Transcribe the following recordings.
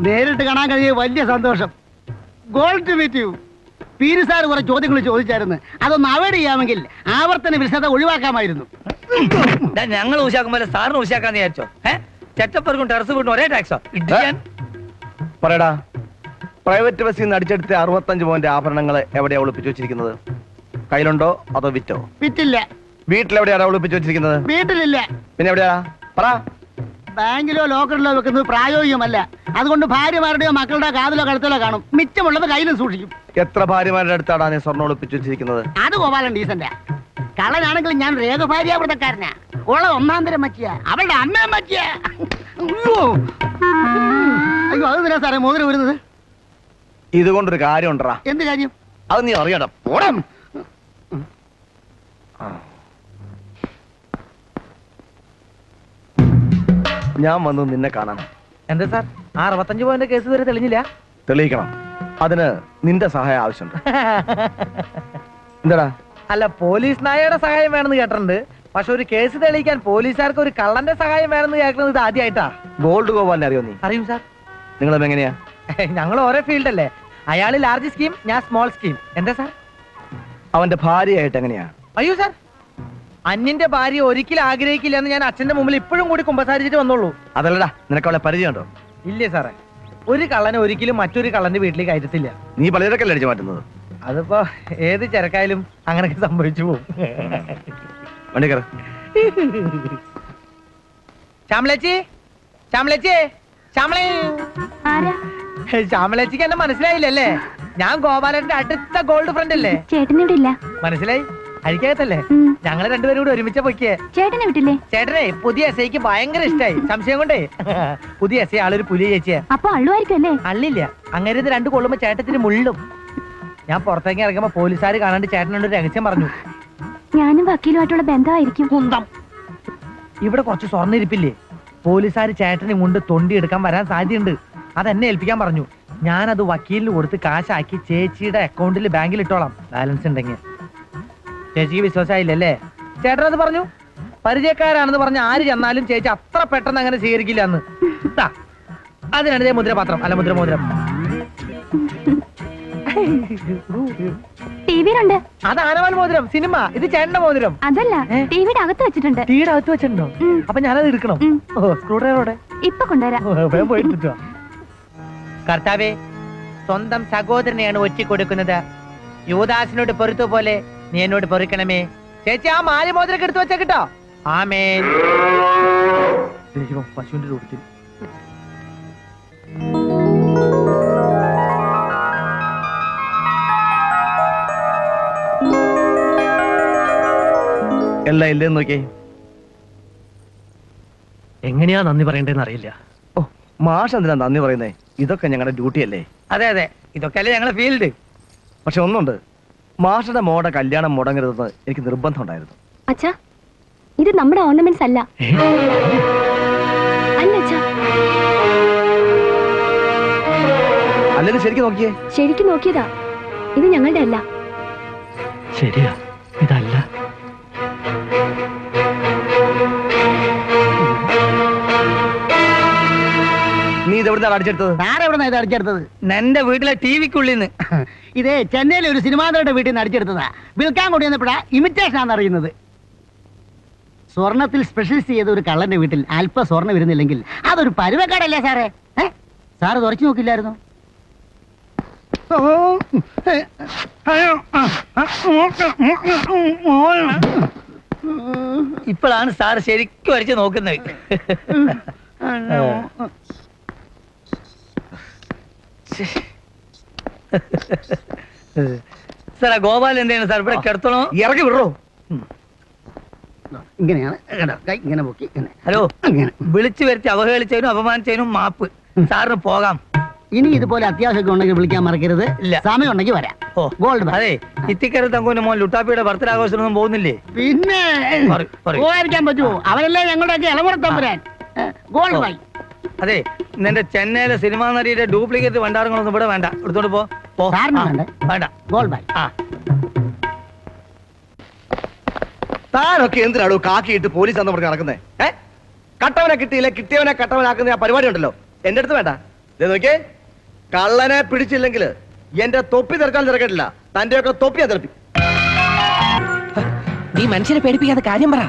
നേരിട്ട് കാണാൻ കഴിഞ്ഞ വലിയ സന്തോഷം. Glad to meet you. പീരി സാർ കുറെ ചോദ്യങ്ങൾ ചോദിച്ചായിരുന്നു. അതൊന്ന് അവോയ്ഡ് ചെയ്യാമെങ്കിൽ ആവർത്തന വിശദത ഒഴിവാക്കാമായിരുന്നു. ഞങ്ങൾ ഊശാക്കുമ്പോൾ സാറിന് ഊശാക്കാന്ന് വിചാരിച്ചോ? ചെറ്റപ്പർക്കും ടെറസ് വീട്ടും ഒരേ ടാക്സോ? പറയടാ, പ്രൈവറ്റ് ബസ്സിൽ നിന്ന് അടിച്ചെടുത്ത 65 പവന്റെ ആഭരണങ്ങൾ എവിടെയാ ഒളിപ്പിച്ചു വെച്ചിരിക്കുന്നത്? കയ്യിലുണ്ടോ അതോ വിറ്റോ? വിറ്റില്ല. വീട്ടിലെവിടെയാണ് ഒളിപ്പിച്ചു വെച്ചിരിക്കുന്നത്? വീട്ടിലില്ല. പിന്നെ എവിടെയാ? പറ. ബാങ്കിലോ ലോക്കറിലോ വെക്കുന്നത് പ്രായോഗികമല്ല. അതുകൊണ്ട് ഭാര്യമാരുടെയോ മക്കളുടെ കാതിലോ കഴുത്തിലോ കാണും. മിച്ചമുള്ളത് കയ്യിലും സൂക്ഷിക്കും. എത്ര ഭാര്യമാരുടെ അടുത്താണ് നീ സ്വർണ്ണം ഒളിപ്പിച്ചു വെച്ചിരിക്കുന്നത്? അത് ഗോപാലൻ ഡീസന്റാ. കള്ളനാണെങ്കിൽ ഞാൻ രേഖഭാര്യാവൃതക്കാരനാ. ഓളെ ഒന്നാം തരം മച്ചിയ, അവളുടെ അമ്മ മച്ചിയ. അയ്യോ, അത് തന്നെ സാറേ മോതിരം വരുന്നത്. ഇതുകൊണ്ടൊരു കാര്യം ഉണ്ടറാ. എന്ത് കാര്യം? അത് നീ അറിയണം. പോടാം. ഞാൻ വന്നു നിന്നെ കാണാൻ. എന്താ സാർ, ആ 65 പവന്റെ കേസ് വരെ തെളിഞ്ഞില്ല? തെളിയിക്കണം. അതിന് നിന്റെ സഹായം ആവശ്യമുണ്ട്. എന്താടാ? അല്ല, പോലീസ് നായയുടെ സഹായം വേണമെന്ന് കേട്ടിട്ടുണ്ട്. പക്ഷെ ഒരു കേസ് തെളിയിക്കാൻ പോലീസുകാർക്ക് ഒരു കള്ളന്റെ സഹായം വേണമെന്ന് കേൾക്കുന്നത് ഇത് ആദ്യമായിട്ടാ. ഗോൾഡ് ഗോപാലിനെ അറിയോ നീ? അറിയും സാർ. നിങ്ങളും എങ്ങനെയാ? ഞങ്ങൾ ഓരോ ഫീൽഡ് അല്ലേ. അയാള് ലാർജ് സ്കീം, ഞാൻ സ്മോൾ സ്കീം. എന്താ സാർ? അവന്റെ ഭാര്യയായിട്ട് എങ്ങനെയാ? അയ്യോ സാർ, അന്യന്റെ ഭാര്യ ഒരിക്കലും ആഗ്രഹിക്കില്ല എന്ന് ഞാൻ അച്ഛന്റെ മുമ്പിൽ ഇപ്പോഴും കൂടി കുമ്പസാരിച്ചിട്ട് വന്നോളൂ. അതല്ലടാ, നിനക്ക് അവളെ പരിചയമുണ്ടോ? ഇല്ലേ സാറേ, ഒരു കള്ളനെ ഒരിക്കലും മറ്റൊരു കള്ളന്റെ വീട്ടിലേക്ക് കയറ്റത്തില്ല. നീ പലചരക്കല്ലേ അടിച്ചു മാറ്റുന്നത്? അതിപ്പോ ഏത് ചരക്കായാലും അങ്ങനെയൊക്കെ സംഭവിച്ചു പോകും. വണ്ടി കയറ്. ശ്യാമളേച്ചി, ശ്യാമളേച്ചി, ശ്യാമളേച്ചിക്ക് എന്നെ മനസ്സിലായില്ലല്ലേ? ഞാൻ ഗോപാലന്റെ അടുത്ത ഗോൾഡ് ഫ്രണ്ട് അല്ലേ? ചേട്ടനിവിടെ ഇല്ല. മനസ്സിലായി. അരിക്കകത്തല്ലേ? ഞങ്ങള് രണ്ടുപേരും കൂടി ഒരുമിച്ച പൊക്കിയേ. ചേട്ടനെ വിട്ടില്ലേ? ചേട്ടനെ പുതിയ എസ് ഐക്ക് ഭയങ്കര ഇഷ്ടായി. സംശയം കൊണ്ടേ പുതിയ എസ് ഐ ആളൊരു പുലിയ ചേച്ചിയാ. അപ്പൊ അള്ളുമായിരിക്കും അല്ലേ? അള്ളില്ല, അങ്ങനെ 2 കൊള്ളുമ്പോ ചേട്ടത്തിന് മുള്ളും. ഞാൻ പുറത്തേക്ക് ഇറങ്ങുമ്പോ പോലീസുകാർ കാണാണ്ട് ചേട്ടനോട് ഒരു രഹസ്യം പറഞ്ഞു. ഞാനും വക്കീലുമായിട്ടുള്ള ബന്ധമായിരിക്കും. കുന്തം. ഇവിടെ കുറച്ച് സ്വർണ്ണ ഇരിപ്പില്ലേ? പോലീസുകാർ ചേട്ടനെ കൊണ്ട് തൊണ്ടി എടുക്കാൻ വരാൻ സാധ്യതയുണ്ട്. അതെന്നെ ഏൽപ്പിക്കാൻ പറഞ്ഞു. ഞാനത് വക്കീലിന് കൊടുത്ത് കാശാക്കി ചേച്ചിയുടെ അക്കൗണ്ടിൽ ബാങ്കിൽ ഇട്ടോളാം, ബാലൻസ് ഉണ്ടെങ്കിൽ. ചേച്ചിക്ക് വിശ്വാസമായില്ലല്ലേ? ചേട്ടനത് പറഞ്ഞു. പരിചയക്കാരാണെന്ന് പറഞ്ഞ് ആര് ചെന്നാലും ചേച്ചി അത്ര പെട്ടെന്ന് അങ്ങനെ സ്വീകരിക്കില്ല എന്ന്. അതിനാണ് ഇതേ മുദ്രപാത്രം, അല്ല മുദ്രമോതിരം. ടിവിയിലുണ്ട്. അത് ആനവാൽ മോതിരം, സിനിമ. ഇത് ചേട്ടന്റെ മോതിരം. അതല്ല, ടിവിയുടെ അകത്ത് വെച്ചിട്ടുണ്ട്. ടിവിയുടെ അകത്ത് വെച്ചിട്ടുണ്ടോ? അപ്പൊ ഞാനത് എടുക്കണം. സ്ക്രൂ ഡ്രൈവറോടെ ഇപ്പൊ കൊണ്ടുവരാം. പോയിട്ട് കർത്താവേ, സ്വന്തം സഹോദരനെയാണ് ഒറ്റി കൊടുക്കുന്നത്. യൂദാസിനോട് പൊറുത്തു പോലെ നീ എന്നോട് പൊറുക്കണമേ. ചേച്ചി, ആ മാല മോതിരൊക്കെ എടുത്ത് വെച്ചാ കിട്ടോ? ആമേൻ. ദൈവം പശുവിന്റെ രൂപത്തിൽ. എല്ലാം ഇല്ലെന്ന് നോക്കിയേ. എങ്ങനെയാ നന്ദി പറയണ്ടെന്ന് അറിയില്ല. ഓ, മാഷ് എന്തിനാ നന്ദി പറയുന്നേ? ഇതൊക്കെ ഞങ്ങളുടെ ഡ്യൂട്ടി അല്ലേ? അതെ അതെ, ഇതൊക്കെ അല്ലേ ഞങ്ങളുടെ ഫീൽഡ്. പക്ഷെ ഒന്നുണ്ട്, മാഷയുടെ മോടെ കല്യാണം മുടങ്ങരുതെന്ന് എനിക്ക് നിർബന്ധം ഉണ്ടായിരുന്നു. അച്ഛാ, ഇത് നമ്മുടെ ഓർണമെന്റ്സ് അല്ല. അല്ല അച്ഛാ. അല്ലെങ്കിൽ ശരിക്കും നോക്കിയേ. ശരിക്കും നോക്കിയതാ. ഇത് ഞങ്ങളുടെ അല്ല. ശരിയാ, ഇതല്ല. നീ ഇതെവിടുന്നാണ് അടിച്ചെടുത്തത്? സാറെവിടുന്നാ ഇത് അടിച്ചെടുത്തത്? എന്റെ വീട്ടിലെ ടിവിക്കുള്ളിന്ന്. ഇതേ ചെന്നൈയിലെ ഒരു സിനിമാതാരുടെ വീട്ടിൽ നിന്ന് അടിച്ചെടുത്തതാ. വിൽക്കാൻ കൊണ്ടുവന്നപ്പോഴാ ഇമിറ്റേഷൻ ആണെന്ന് അറിയുന്നത്. സ്വർണത്തിൽ സ്പെഷ്യലിസ്റ്റ് ചെയ്ത ഒരു കള്ളന്റെ വീട്ടിൽ അല്പ സ്വർണ്ണം വരുന്നില്ലെങ്കിൽ അതൊരു പരുവക്കാടല്ലേ സാറേ? സാറ് തുറച്ചു നോക്കില്ലായിരുന്നു? ഇപ്പോഴാണ് സാർ ശരിക്കും വരച്ച് നോക്കുന്നത്. സാർ, ഗോപാൽ എന്താണ് സാർ ഇവിടെ കിടത്തണോ? ഇറക്കി വിടറോ. ഇങ്ങനെയാണ് കൈ ഇങ്ങനെ പൊക്കി. ഹലോ, വിളിച്ചു വരുത്തി അവഹേളിച്ചതിനും അപമാനിച്ചതിനും മാപ്പ്. സാറിന് പോകാം. ഇനി ഇതുപോലെ അത്യാവശ്യമൊക്കെ ഉണ്ടെങ്കിൽ വിളിക്കാൻ മറക്കരുത്. സമയം ഉണ്ടെങ്കിൽ വരാം. ഗോൾഡ്. അതെ, ഇത്തിക്കര തങ്കൂന്റെ മോൻ ലുട്ടാപ്പിയുടെ ബർത്ത്ഡേ ആഘോഷത്തിനൊന്നും പോകുന്നില്ലേ? പിന്നെ പോകാതിരിക്കാൻ പറ്റുമോ? അവരല്ലേ ഞങ്ങളുടെയൊക്കെ ഇളമുറ തമ്പുരാൻ. Gold bye. അതെ, നിന്റെ ചെന്നൈയിലെ സിനിമാ നടിയുടെ ഡ്യൂപ്ലിക്കേറ്റ് ഭണ്ഡാരങ്ങളൊന്നും ഇവിടെ വേണ്ട. എടുത്തോണ്ട് പോ. വേണ്ട. വേണ്ട. Gold by. താനൊക്കെ എന്തിനാണോ കാക്കിയിട്ട് പോലീസ് എന്ന് പറഞ്ഞ് നടക്കുന്നേ? കട്ടവനെ കിട്ടിയില്ല, കിട്ടിയവനെ കട്ടവനാക്കുന്ന ആ പരിപാടി ഉണ്ടല്ലോ, എന്റെ അടുത്ത് വേണ്ട. ഇത് നോക്കിയേ, കള്ളനെ പിടിച്ചില്ലെങ്കിൽ എന്റെ തൊപ്പി തിരക്കാൻ തിരക്കിട്ടില്ല, തന്റെയൊക്കെ തൊപ്പിയാ തിരപ്പി. നീ മനുഷ്യനെ പേടിപ്പിക്കാത്ത കാര്യം പറ.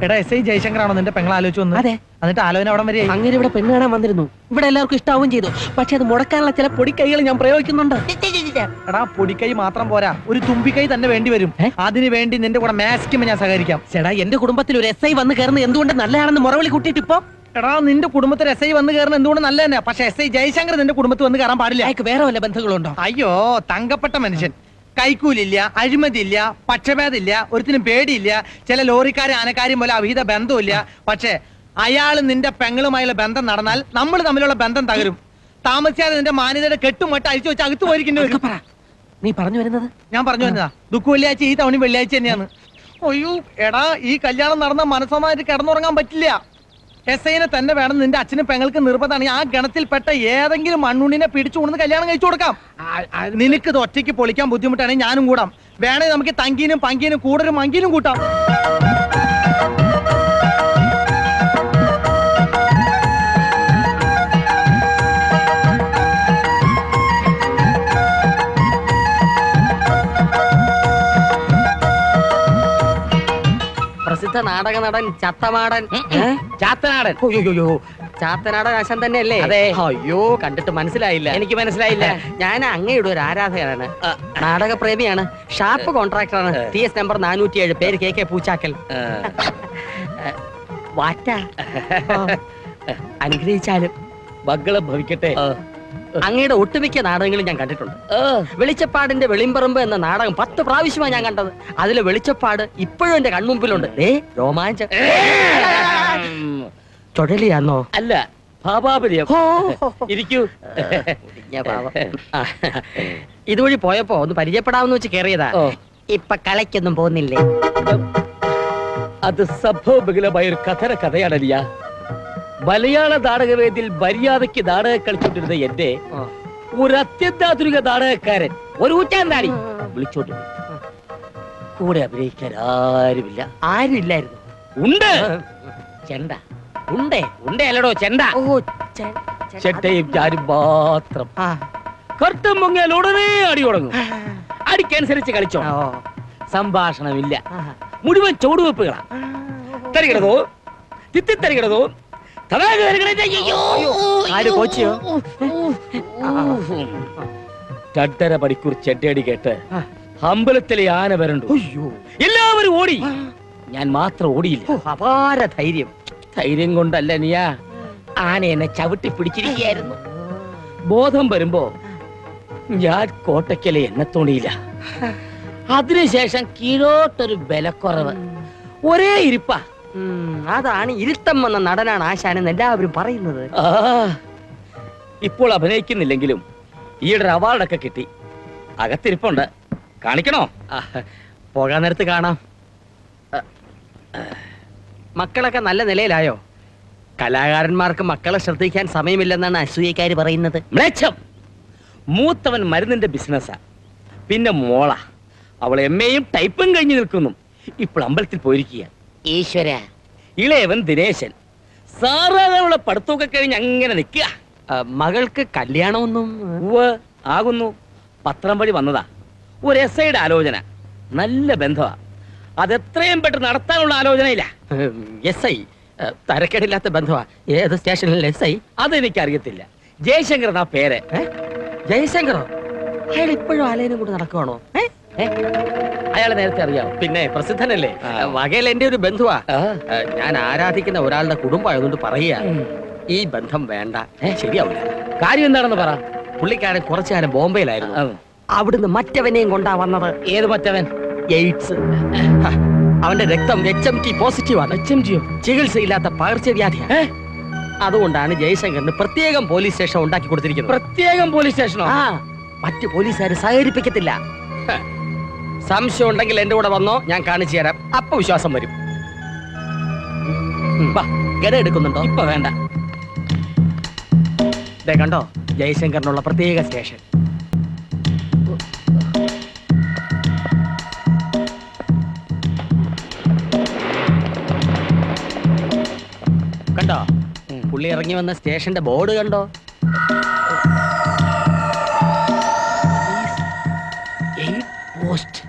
എടാ SI ജയശങ്കറാണോ നിന്റെ പെങ്ങൾ ആലോചിച്ചു വന്നു? അതെ. എന്നിട്ട് ആലോചന അവിടെ വരെ അങ്ങനെ ഇവിടെ പെണ്ണ് കാണാൻ വന്നിരുന്നു. ഇവിടെ എല്ലാവർക്കും ഇഷ്ടാവുകയും ചെയ്തു. പക്ഷെ അത് മുടക്കാനുള്ള ചില പൊടിക്കൈകൾ ഞാൻ പ്രയോഗിക്കുന്നുണ്ട്. എടാ പൊടിക്കൈ മാത്രം പോരാ, ഒരു തുമ്പിക്കൈ തന്നെ വേണ്ടി വരും. അതിന് വേണ്ടി നിന്റെ കൂടെ മാക്സിമം ഞാൻ സഹകരിക്കാം. ചേട്ടാ, എന്റെ കുടുംബത്തിൽ ഒരു SI വന്ന് കയറുന്നത് എന്തുകൊണ്ട് നല്ലതാണെന്ന് മുറവിളി കൂട്ടിയിട്ട് ഇപ്പൊ എടാ നിന്റെ കുടുംബത്തിൽ SI വന്ന് കയറുന്ന എന്തുകൊണ്ട് നല്ല തന്നെ, പക്ഷെ SI ജയശങ്കർ നിന്റെ കുടുംബത്തിൽ വന്ന് കയറാൻ പാടില്ല. അയാൾക്ക് വേറെ വല്ല ബന്ധങ്ങളുണ്ടോ? അയ്യോ, തങ്കപ്പെട്ട മനുഷ്യൻ. കൈക്കൂലില്ല, അഴിമതിയില്ല, പക്ഷഭേദില്ല, ഒരുത്തിനും പേടിയില്ല, ചില ലോറിക്കാരും ആനക്കാരും പോലെ അവിഹിത ബന്ധമില്ല. പക്ഷെ അയാൾ നിന്റെ പെങ്ങളുമായുള്ള ബന്ധം നടന്നാൽ നമ്മൾ തമ്മിലുള്ള ബന്ധം തകരും. താമസിയാതെ നിന്റെ മാന്യതയുടെ കെട്ടുമട്ട് അഴിച്ചു വെച്ച് അകത്ത് പോയിരിക്കേണ്ടി വരും. പറ, നീ പറഞ്ഞു വരുന്നത്? ഞാൻ പറഞ്ഞു വരുന്നതാ, ദുഃഖ വെള്ളിയാഴ്ച ഈ തവണ വെള്ളിയാഴ്ച തന്നെയാണ്. അയ്യോ എടാ, ഈ കല്യാണം നടന്ന മനസ്സമായിട്ട് കിടന്നുറങ്ങാൻ പറ്റില്ല. SIനെ തന്നെ വേണം. നിന്റെ അച്ഛനും പെങ്ങൾക്ക് നിർബന്ധമാണ്. ആ ഗണത്തിൽപ്പെട്ട ഏതെങ്കിലും മണ്ണുണ്ണിനെ പിടിച്ചു കൊണ്ടുവന്ന് കല്യാണം കഴിച്ചു കൊടുക്കാം. നിനക്ക് ഇത് ഒറ്റയ്ക്ക് പൊളിക്കാൻ ബുദ്ധിമുട്ടാണെങ്കിൽ ഞാനും കൂടാം. വേണേ നമുക്ക് തങ്കീനും പങ്കീനും കൂടൊരു മങ്കീനും കൂട്ടാം. പ്രസിദ്ധ നാടക നടൻ ചത്തമാടൻ ചാത്തനാടൻ. ചാത്തനാടൻ ആശാൻ തന്നെയല്ലേ? അതെ. അയ്യോ, കണ്ടിട്ട് മനസ്സിലായില്ല. എനിക്ക് മനസ്സിലായില്ല. ഞാൻ അങ്ങയുടെ ഒരു ആരാധകനാണ്, നാടകപ്രേമിയാണ്, ഷാർപ്പ് കോൺട്രാക്ടറാണ്. TS നമ്പർ 407, പേര് KK പൂച്ചാക്കൽ. വാറ്റ അനുഗ്രഹിച്ചാലും മംഗളം ഭവിക്കട്ടെ. അങ്ങയുടെ ഒട്ടുമിക്ക നാടകങ്ങളും ഞാൻ കണ്ടിട്ടുണ്ട്. വെളിച്ചപ്പാടിന്റെ വെളിമ്പറമ്പ് എന്ന നാടകം 10 പ്രാവശ്യമാണ് ഞാൻ കണ്ടത്. അതിലെ വെളിച്ചപ്പാട് ഇപ്പോഴും എന്റെ കൺമുമ്പിലുണ്ട്. രോമാഞ്ചം. ചുഴലിയാന്നോ? അല്ല, ഭാപാപര്യം. ഇരിക്കൂ. ഇതുവഴി പോയപ്പോ ഒന്ന് പരിചയപ്പെടാമെന്ന് വെച്ച് കേറിയതാ. ഇപ്പൊ കളയ്ക്കൊന്നും പോകുന്നില്ലേ? അത് സംഭവബഹുലമായ ഒരു കഥയാണല്ല. മലയാള നാടകവേദിയിൽ മര്യാദയ്ക്ക് നാടകം കളിച്ചോണ്ടിരുന്ന എന്നെ ഒരു അത്യന്താധുനിക നാടകക്കാരൻ, ഒരു ഊറ്റാന്താടി വിളിച്ചോണ്ട് കൂടെ അഭിനയിക്കാൻ ആരുമില്ല. ആരുമില്ലായിരുന്നു. ഉണ്ട്. ചെണ്ട. ഉണ്ടല്ലോ ചെണ്ട. ചെണ്ടയും ഞാനും മാത്രം. കർട്ടൻ മുങ്ങിയാൽ ഉടനെ അടി തുടങ്ങും. അടിക്കനുസരിച്ച് കളിച്ചോ. സംഭാഷണമില്ല, മുഴുവൻ ചുവടുവെപ്പുകളാ. തരികിടതോ തിത്തിത്തരികിടതോ ആര് കോച്ചിയോ? 2.5 മണിക്കൂർ ചെണ്ടയടി കേട്ട് അമ്പലത്തിലെ ആന വരണ്ടു. എല്ലാവരും ഓടി, ഞാൻ മാത്രം ഓടിയില്ല. അപാര ധൈര്യം. ധൈര്യം കൊണ്ടല്ല നീയാ, ആന എന്നെ ചവിട്ടി പിടിച്ചിരിക്കുകയായിരുന്നു. ബോധം വരുമ്പോ ഞാൻ കോട്ടയ്ക്കലെ എന്നെ തോണിയില്ല. അതിനുശേഷം കീഴോട്ടൊരു ബലക്കുറവ്, ഒരേ ഇരിപ്പാ. അതാണ് ഇരുത്തം എന്ന നടനാണ് ആശാനെന്ന് എല്ലാവരും പറയുന്നത്. ഇപ്പോൾ അഭിനയിക്കുന്നില്ലെങ്കിലും ഈയിടെ അവാർഡൊക്കെ കിട്ടി. അകത്തിരിപ്പുണ്ട്, കാണിക്കണോ? പോകാൻ നേരത്ത് കാണാം. മക്കളൊക്കെ നല്ല നിലയിലായോ? കലാകാരന്മാർക്ക് മക്കളെ ശ്രദ്ധിക്കാൻ സമയമില്ലെന്നാണ് അസൂയക്കാര് പറയുന്നത്. മ്ലേച്ഛം. മൂത്തവൻ മരുന്നിന്റെ ബിസിനസ്സാ, പിന്നെ മോള, അവൾ MAയും ടൈപ്പും കഴിഞ്ഞു നിൽക്കുന്നു. ഇപ്പോൾ അമ്പലത്തിൽ പോയിരിക്കുക. ഈശ്വര. ഇളയവൻ ദിനേശൻ സാറാനുള്ള പഠിത്തമൊക്കെ കഴിഞ്ഞ് അങ്ങനെ നിൽക്കുക. മകൾക്ക് കല്യാണമൊന്നും ആകുന്നു. പത്രം വഴി വന്നതാ. ഒരു SIയുടെ ആലോചന, നല്ല ബന്ധമാ. അതെത്രയും പെട്ടെന്ന് നടത്താനുള്ള ആലോചനയില്ല. SI തരക്കേടില്ലാത്ത ബന്ധമാ. ഏത് സ്റ്റേഷനിൽ SI? അതെനിക്കറിയത്തില്ല. ജയശങ്കർ എന്നാ പേര്. ജയശങ്കറോ? അയാൾ ഇപ്പോഴും ആലയനം കൊണ്ട് നടക്കുവാണോ? അയാളെ നേരത്തെ അറിയാം. പിന്നെ പ്രസിദ്ധനല്ലേ? വകയിൽ എന്റെ ഒരു ബന്ധുവാ. ഞാൻ ആരാധിക്കുന്ന ഒരാളുടെ കുടുംബമായതുകൊണ്ട് പറയുക, ഈ ബന്ധം വേണ്ട, ശരിയാവില്ല. കാര്യം എന്താണെന്ന് പറ. പുള്ളിക്കാരൻ കുറച്ചു കാലം ബോംബെയിലായിരുന്നു. അവിടുന്ന് മറ്റവനെയും കൊണ്ടാ വന്നത്. ഏത് മറ്റവൻ? എയ്ഡ്സ്. അവന്റെ രക്തം HMT പോസിറ്റീവാണ്. HMTയോ? ചികിത്സയില്ലാത്ത പകർച്ചവ്യാധിയാണ്. അതുകൊണ്ടാണ് ജയശങ്കറിന് പ്രത്യേകം പോലീസ് സ്റ്റേഷൻ ഉണ്ടാക്കി കൊടുത്തിരിക്കുന്നത്. പ്രത്യേകം പോലീസ് സ്റ്റേഷനോ? മറ്റു പോലീസുകാർ സഹകരിപ്പിക്കത്തില്ല. സംശയം ഉണ്ടെങ്കിൽ എന്റെ കൂടെ വന്നോ, ഞാൻ കാണിച്ചു തരാം. അപ്പൊ വിശ്വാസം വരും. ഗഡ എടുക്കുന്നുണ്ടോ? ഇപ്പൊ വേണ്ട. കണ്ടോ, ജയശങ്കറിനുള്ള പ്രത്യേക സ്റ്റേഷൻ. കണ്ടോ പുള്ളി ഇറങ്ങി വന്ന സ്റ്റേഷന്റെ ബോർഡ് കണ്ടോ? പോസ്റ്റ്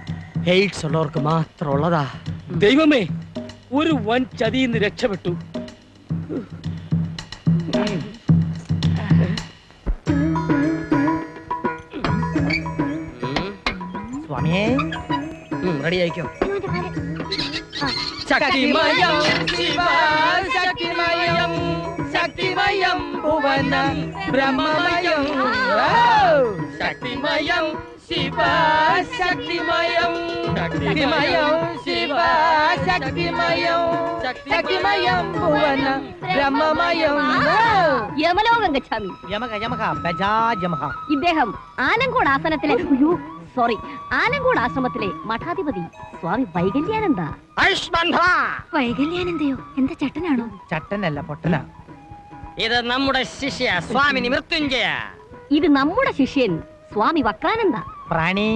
എയ്ഡ്സ് ഉള്ളവർക്ക് മാത്രം ഉള്ളതാ. ദൈവമേ, ഒരു വൻ ചതിയിന്ന് രക്ഷപ്പെട്ടു. സ്വാമിയേ, റെഡി ആയിക്കോ. ശക്തിമയം ശിവ ശക്തിമയം ശക്തിമയം ഭുവനം ബ്രഹ്മമയം ശക്തിമയം ശിവ ശക്തിമയം ശക്തിമയം ശിവ ശക്തിമയം ശക്തിമയം ഭുവനം ബ്രഹ്മമയം. യമലോകം ഗച്ഛാമി. യമക യമക ബജാ യമക. ഇദ്ദേഹം ആലങ്കോട് ആസനത്തിലെ ആലങ്കോട് ആശ്രമത്തിലെ മഠാധിപതി സ്വാമി വൈകല്യാനന്ദ. വൈകല്യാനന്ദയോ? എന്താ ചട്ടനാണോ? ചട്ടനല്ല, പൊട്ടനാ. ഇത് നമ്മുടെ ശിഷ്യ സ്വാമിനി മൃത്യുഞ്ജയ. ഇത് നമ്മുടെ ശിഷ്യൻ സ്വാമി വക്രാനന്ദ. പ്രാണി.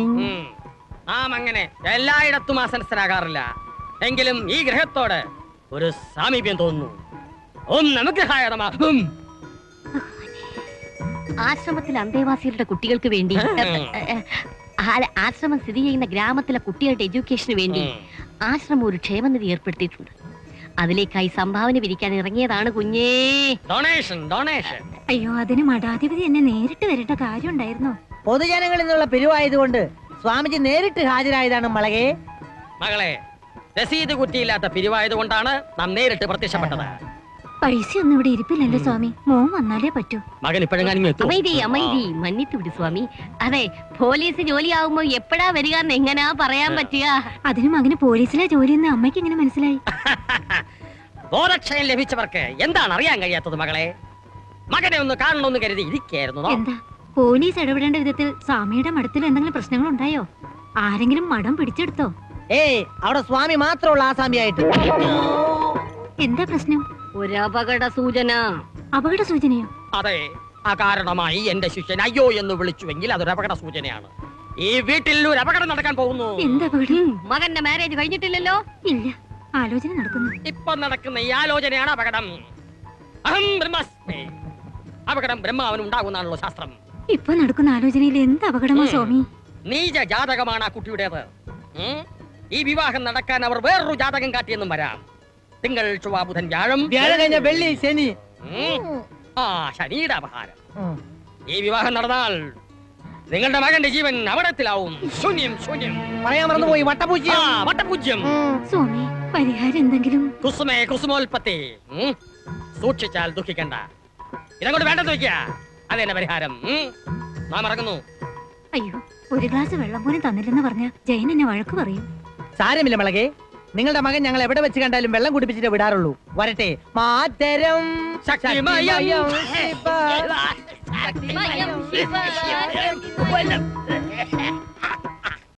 നാം അങ്ങനെ എല്ലായിടത്തും ആസനസ്ഥനാകാറില്ല. എങ്കിലും ഈ ഗ്രഹത്തോട് ഒരു സാമീപ്യം തോന്നുന്നു. ഓം നമഗ്രഹായ നമഃ. ആശ്രമത്തിലെ അന്തേവാസികളുടെ കുട്ടികൾക്ക് വേണ്ടി ആശ്രമം സ്ഥിതി ചെയ്യുന്ന ഗ്രാമത്തിലെ കുട്ടികളുടെ എഡ്യൂക്കേഷന് വേണ്ടി ആശ്രമം ഒരു ക്ഷേമനിധി ഏർപ്പെടുത്തിയിട്ടുണ്ട്. അതിലേക്കായി സംഭാവന പിരിക്കാൻ ഇറങ്ങിയതാണ് കുഞ്ഞേ. Donation donation. അയ്യോ, അതിന് മഠാധിപതി എന്നെ നേരിട്ട് വരേണ്ട കാര്യം ഉണ്ടായിരുന്നോ? പൊതുജനങ്ങളിൽ നിന്നുള്ള പിരിവായതുകൊണ്ട് സ്വാമിജി നേരിട്ട് ഹാജരായതാണ് മളകെ. മകളെ, രസീത് കുറ്റിയില്ലാത്ത പിരിവായത് കൊണ്ടാണ് നാം നേരിട്ട് പ്രത്യക്ഷപ്പെട്ടത്. പൈസ ഒന്നും ഇവിടെ ഇരിപ്പില്ലല്ലോ സ്വാമി. മോൻ വന്നാലേ പറ്റൂ. മകൻ ഇപ്പോഴെങ്ങാനും മന്നിത്ത് വിട് സ്വാമി. അതെ, പോലീസ് ജോലിയാവുമ്പോ എപ്പോഴാ വരിക എന്ന് എങ്ങനാ പറയാൻ പറ്റുക? അതിന് മകന് പോലീസിലെ ജോലിയെന്ന് അമ്മയ്ക്ക് എങ്ങനെ മനസ്സിലായി? ബോധക്ഷയം ലഭിച്ചവർക്ക് എന്താണ് അറിയാൻ കഴിയാത്തത് മകളെ? മകനെ ഒന്ന് കാണണമെന്ന് കരുതി ഇരിക്കായിരുന്നു. എന്താ പോലീസ് ഇടപെടേണ്ട വിധത്തിൽ സ്വാമിയുടെ മഠത്തിൽ എന്തെങ്കിലും പ്രശ്നങ്ങൾ ഉണ്ടായോ? ആരെങ്കിലും മഠം പിടിച്ചെടുത്തോ? ഏയ്, അവിടെ സ്വാമി മാത്രമുള്ള ആസാമിയായിട്ട്. എന്താ പ്രശ്നം? ഒരു അപകട സൂചന. അപകട സൂചനയോ? അതെ, അകാരണമായി എന്റെ ശിഷ്യൻ അയ്യോ എന്ന് വിളിച്ചുവെങ്കിൽ അതൊരു അപകട സൂചനയാണ്. ഈ വീട്ടിൽ ഒരു അപകടം നടക്കാൻ പോകുന്നു. എന്താ അപകടം? മകന്റെ മാരേജ് കഴിഞ്ഞിട്ടില്ലല്ലോ? ഇല്ല, ആലോചന നടക്കുന്നു. ഇപ്പൊ നടക്കുന്ന ഈ ആലോചനയാണ് അപകടം. അഹം ബ്രഹ്മാസ്മി. അപകടം ബ്രഹ്മാവിന് ഉണ്ടാകുന്നാണല്ലോ ശാസ്ത്രം. ഇപ്പൊ നടക്കുന്ന ആലോചനയിൽ എന്ത് അപകടമോ സ്വാമി? നീച ജാതകമാണ് ആ കുട്ടിയുടേത്. ഈ വിവാഹം നടക്കാൻ അവർ വേറൊരു ജാതകം കാട്ടിയെന്നും വരാം. തിങ്കൾ ചൊവ്വ ബുധൻ വ്യാഴം കഴിഞ്ഞ വെള്ളി ശനി. ശനിയുടെ അപഹാരം. ഈ വിവാഹം നടന്നാൽ നിങ്ങളുടെ മകന്റെ ജീവൻ അപകടത്തിലാവും. ശൂന്യം ശൂന്യം. പറയാൻ മറന്നുപോയി, വട്ടപൂജ്യം. വട്ടപൂജ്യം. സ്വാമി, പരിഹാരം എന്തെങ്കിലും? കുസുമേ കുസുമോൽപത്തി. സൂക്ഷിച്ചാൽ ദുഃഖിക്കണ്ട. ഇതങ്ങോട്ട് വേണ്ടെന്ന് വെക്കുക. അതെന്നെ പരിഹാരം. നാം ഇറങ്ങുന്നു. അയ്യോ, ഒരു ഗ്ലാസ് വെള്ളം പോലും തന്നില്ലെന്ന് പറഞ്ഞ ജയൻ എന്നെ വഴക്ക് പറയും. സാരമില്ല മളകെ, നിങ്ങളുടെ മകൻ ഞങ്ങൾ എവിടെ വെച്ച് കണ്ടാലും വെള്ളം കുടിപ്പിച്ചിട്ട് വിടാറുള്ളൂ. വരട്ടെ. മാതരം ശക്തിമയം ശിവ.